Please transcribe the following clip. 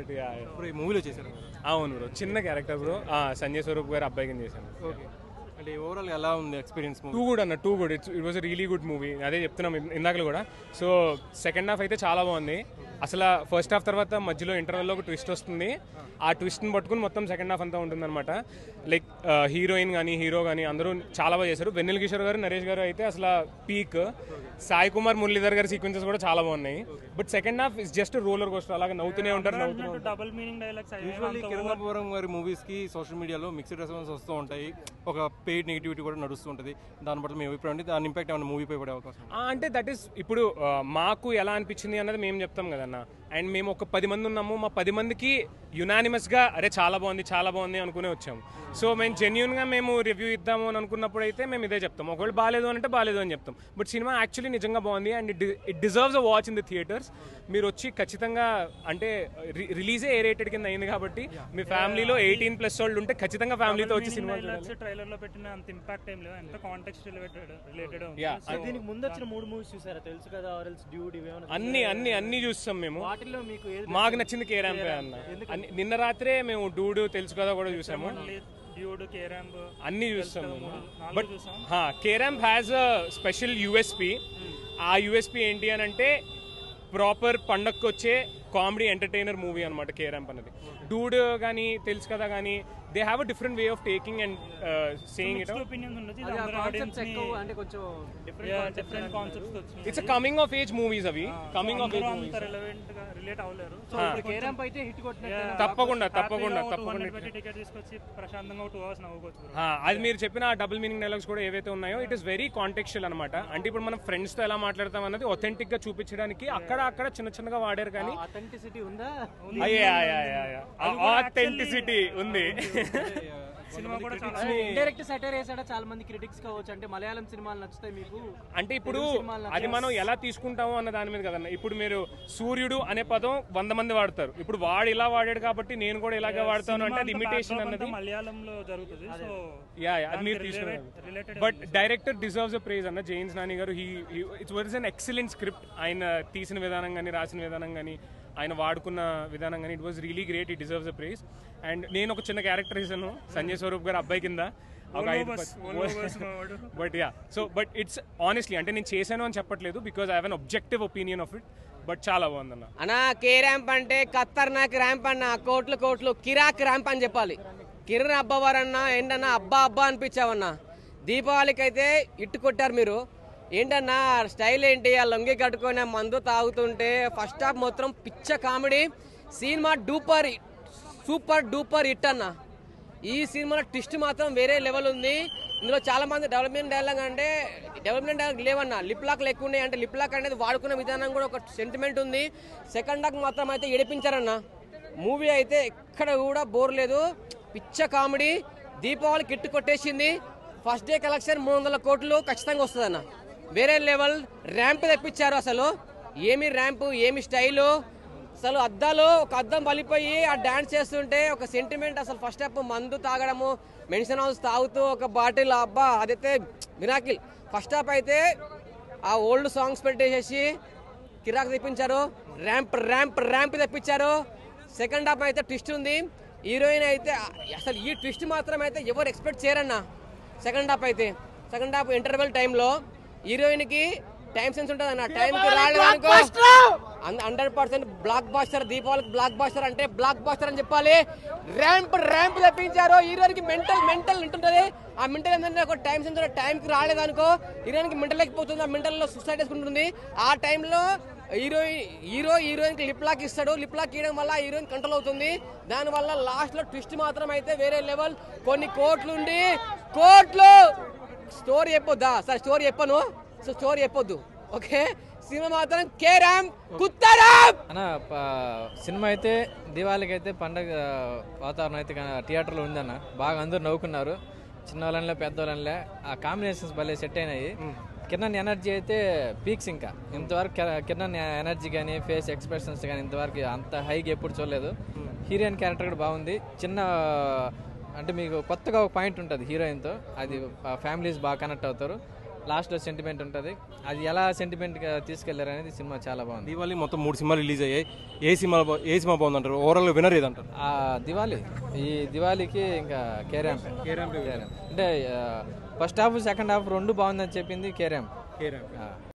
ఇప్పుడు ఈ మూవీలో చేశారు. అవును బ్రో, చిన్న క్యారెక్టర్ బ్రో. సంజయ్ స్వరూప్ గారు అబ్బాయికి చేశాను. ఓకే, అంటే ఓవరాల్ ఎలా ఉంది ఎక్స్పీరియన్స్? టూ గుడ్ అన్న, too good. It was really good movie. అదే చెప్తున్నాం ఇందాకలు కూడా. సో సెకండ్ హాఫ్ అయితే చాలా బాగుంది. అసలు ఫస్ట్ హాఫ్ తర్వాత మధ్యలో ఇంటర్వెల్లో ఒక ట్విస్ట్ వస్తుంది. ఆ ట్విస్ట్ని పట్టుకుని మొత్తం సెకండ్ హాఫ్ అంతా ఉంటుందన్నమాట. లైక్ హీరోయిన్ కానీ హీరో కానీ అందరూ చాలా బాగా చేశారు. వెన్నెల కిషోర్ గారు, నరేష్ గారు అయితే అసలు పీక్. సాయి కుమార్ మురళీధర్ గారి సీక్వెన్సెస్ కూడా చాలా బాగున్నాయి. But second half is just roller coaster. అలాగే నవ్వుతూనే ఉంటారు. Double meaning dialogues. Usually Kiran Abbavaram గారి మూవీస్ కి సోషల్ మీడియాలో మిక్స్డ్ రెస్పాన్స్ వస్తూ ఉంటాయి. ఒక పెయిడ్ నెగిటివిటీ కూడా నడుస్తూ ఉంటుంది. దాని బట్టి మేము అభిప్రాయం అంటే దాని ఇంపాక్ట్ ఏమైనా మూవీ పై పడే అవకాశం? అంటే దట్ ఈస్ ఇప్పుడు మాకు ఎలా అనిపించింది అన్నది మేము చెప్తాం కదన్న. అండ్ మేము ఒక 10 మంది ఉన్నాము. మా 10 మందికి యునానిమస్గా అరే చాలా బాగుంది అనుకునే వచ్చాము. సో మేము జెన్యున్గా మేము రివ్యూ ఇద్దాము అని అనుకున్నప్పుడు అయితే మేము ఇదే చెప్తాం. ఒకవేళ బాగాలేదు అంటే బాగాలేదు అని చెప్తాం. బట్ సినిమా యాక్చువల్లీ నిజంగా బాగుంది and it deserves a watch in the theatres. మీరు వచ్చి ఖచ్చితంగా అంటే రిలీజే ఏ రేటెడ్ కింద అయింది కాబట్టి మీ ఫ్యామిలీలో 18+ వాళ్ళు ఉంటే ఖచ్చితంగా ఫ్యామిలీతో వచ్చి సినిమా ట్రైలర్ లో పెట్టిన అంత ఇంపాక్ట్ ఏం లేదు. ఎంత కాంటెక్స్ట్ రిలేటెడ్. దీనికి ముందు వచ్చిన 3 మూవీస్ చూసారా? తెలుసు కదా, ఆర్ఎల్స్ డ్యూడ్, అన్ని చూస్తాం మేము. వాటిల్లో మీకు మాకు నచ్చింది కేరాంపే అన్న. నిన్న రాత్రే మేము డూడ్ తెలుసు కదా కూడా చూసాము. అన్ని చూస్తాం. But కేరాంప్ has a special USP. ఆ యూఎస్పీ ఏంటి అని అంటే ప్రాపర్ పండగకి వచ్చే కామెడీ ఎంటర్టైనర్ మూవీ అనమాట కేరాంప్ అనేది. డూడ్ కానీ తెలుసు కదా కానీ they have a different way of taking and saying it. It's a coming of age movies. అవి కమింగ్ ఆఫ్ ఏజ్ మూవీస్. తప్పకుండా అది మీరు చెప్పిన డబుల్ మీనింగ్ డైలాగ్స్ కూడా ఏవైతే ఉన్నాయో ఇట్ ఇస్ వెరీ కాంటెక్చువల్ అనమాట. అంటే ఇప్పుడు మనం ఫ్రెండ్స్ తో ఎలా మాట్లాడతాం అన్నది ఒథెంటిక్ గా చూపించడానికి అక్కడ చిన్నగా వాడారు. కానీ ఆథెంటిసిటీ ఉందా? ఆథెంటిసిటీ ఉంది. సినిమా కూడా ఇండైరెక్ట్ సెటైర్ చేసాడా చాలా మంది క్రిటిక్స్ కావచ్చు. అంటే మలయాళం సినిమాలు నచ్చుతాయి మీకు అంటే ఇప్పుడు అది మనం ఎలా తీసుకుంటాము అన్న దాని మీద కదన్న. ఇప్పుడు మీరు సూర్యుడు అనే పదం 100 మంది వాడతారు. ఇప్పుడు వాడు ఇలా వాడాడు కాబట్టి నేను కూడా ఇలాగే వాడతాను అంటే అది ఇమిటేషన్ అన్నది మలయాళంలో జరుగుతుంది. సో అది మీరు తీసుకున్నారు. But director deserves a praise అన్న. జేమ్స్ నాని గారు it's was an excellent script. ఆయన తీసిన విధానం కానీ రాసిన విధానం కానీ ఆయన వాడుకున్న విధానం కానీ it was really great. It deserves a praise. And నేను ఒక చిన్న క్యారెక్టర్ ఇస్తాను సంజయ్ స్వరూప్ గారు అబ్బాయి కింద ఒక 5. బట్ ఇట్స్ ఆనెస్ట్లీ అంటే నేను చేశాను అని చెప్పట్లేదు because I have an objective opinion of it. But చాలా బాగుందన్న. అన్నా కే ర్యాంప్ అంటే ఖతర్నాక్ ర్యాంప్ అన్న. కోట్లు కిరాక్ ర్యాంప్ అని చెప్పాలి. కిరణ్ అబ్బవారన్నా ఏంటన్నా అబ్బా అనిపించావన్నా. దీపావళికి అయితే ఇట్టు కొట్టారు మీరు. ఏంటన్నా స్టైల్ ఏంటి? ఆ లొంగి కట్టుకొని మందు తాగుతుంటే ఫస్ట్ హాఫ్ మొత్తం పిచ్చ comedy. Cinema super duper hit అన్న. ఈ సినిమాలో ట్విస్ట్ మాత్రం వేరే లెవెల్ ఉంది. ఇందులో చాలా మంది డెవలప్మెంట్ డైలాగ్ లేవన్నా. లిప్ లాక్ ఎక్కువ ఉన్నాయి. అంటే లిప్ లాక్ అనేది వాడుకునే విధానం కూడా ఒక సెంటిమెంట్ ఉంది. సెకండ్ హాఫ్ మాత్రం అయితే ఏడిపించారన్న. మూవీ అయితే ఎక్కడ కూడా బోర్ లేదు. పిచ్చ కామెడీ. దీపావళి కిట్టు కొట్టేసింది. ఫస్ట్ డే కలెక్షన్ 300 కోట్లు ఖచ్చితంగా వస్తుందన్న. వేరే లెవెల్ ర్యాంప్ తెప్పించారు. అసలు ఏమి ర్యాంపు, ఏమి స్టైలు. అసలు ఒక అద్దం పలిపోయి ఆ డాన్స్ చేస్తుంటే ఒక సెంటిమెంట్. అసలు ఫస్ట్ హాఫ్ మందు తాగడము, మెన్షన్ హౌస్ తాగుతూ ఒక బాటిల్, అబ్బా అదైతే మిరాకిల్. ఫస్ట్ హాఫ్ అయితే ఆ ఓల్డ్ సాంగ్స్ పెట్టేసేసి కిరాక్ తెప్పించారు. ర్యాంప్ తెప్పించారు. సెకండ్ హాఫ్ అయితే ట్విస్ట్ ఉంది. హీరోయిన్ అయితే అసలు ఈ ట్విస్ట్ మాత్రం అయితే ఎవరు ఎక్స్పెక్ట్ చేయరన్నా. సెకండ్ హాఫ్ ఇంటర్వెల్ టైంలో హీరోయిన్కి టైం సెన్స్ ఉంటుంది అన్న. టైంకి రాలేదనుకో 100% బ్లాక్ బాస్టర్. దీపావళికి బ్లాక్ బాస్టర్ అంటే బ్లాక్ బాస్టర్ అని చెప్పాలి. ర్యాంప్ తెప్పించారు. హీరోయిన్కి మెంటల్ ఉంటుంటుంది. ఆ మెంటల్ ఏంటంటే ఒక టైం సెన్స్ టైంకి రాలేదనుకో హీరోయిన్కి మెంటల్ ఎక్కిపోతుంది. ఆ మెంటల్లో సూసైడ్ చేసుకుంటుంది. ఆ టైంలో హీరోయిన్కి లిప్ లాక్ ఇస్తాడు. లిప్ లాక్ ఇవ్వడం వల్ల హీరోయిన్ కంట్రోల్ అవుతుంది. దానివల్ల లాస్ట్లో ట్విస్ట్ మాత్రం అయితే వేరే లెవెల్. కొన్ని కోట్లు స్టోరీ చెప్పొద్దా సార్? స్టోరీ చెప్పను. సో స్టోరీ చెప్పొద్దు. ఓకే, సినిమా మాత్రం కే ర్యాంప్ కుత్తరామ్ అన్న. సినిమా అయితే దివాళికి అయితే పండగ వాతావరణం అయితే థియేటర్లో ఉందన్న. బాగా అందరూ నవ్వుకున్నారు. చిన్నవాళ్ళనిలే పెద్దవాళ్ళనిలే. ఆ కాంబినేషన్స్ భలే సెట్ అయినాయి. కిరణ్ ఎనర్జీ అయితే పీక్స్. ఇంకా ఇంతవరకు కిరణ్ ఎనర్జీ కానీ ఫేస్ ఎక్స్ప్రెషన్స్ కానీ ఇంతవరకు అంత హైగా ఎప్పుడు చూడలేదు. హీరోయిన్ క్యారెక్టర్ కూడా బాగుంది. చిన్న అంటే మీకు కొత్తగా ఒక పాయింట్ ఉంటుంది హీరోయిన్తో. అది ఫ్యామిలీస్ బాగా కనెక్ట్ అవుతారు. లాస్ట్లో సెంటిమెంట్ ఉంటుంది. అది ఎలా సెంటిమెంట్గా తీసుకెళ్లారు అనేది సినిమా చాలా బాగుంది. దీపావళి మొత్తం 3 సినిమాలు రిలీజ్ అయ్యాయి. ఏ సినిమా బాగుందంటారు? ఓవరాల్ వినర్ ఏదంటారు? ఈ దివాళీకి ఇంకా కేరాంప్ అంటే ఫస్ట్ హాఫ్ సెకండ్ హాఫ్ రెండు బాగుందని చెప్పింది కేరాంప్.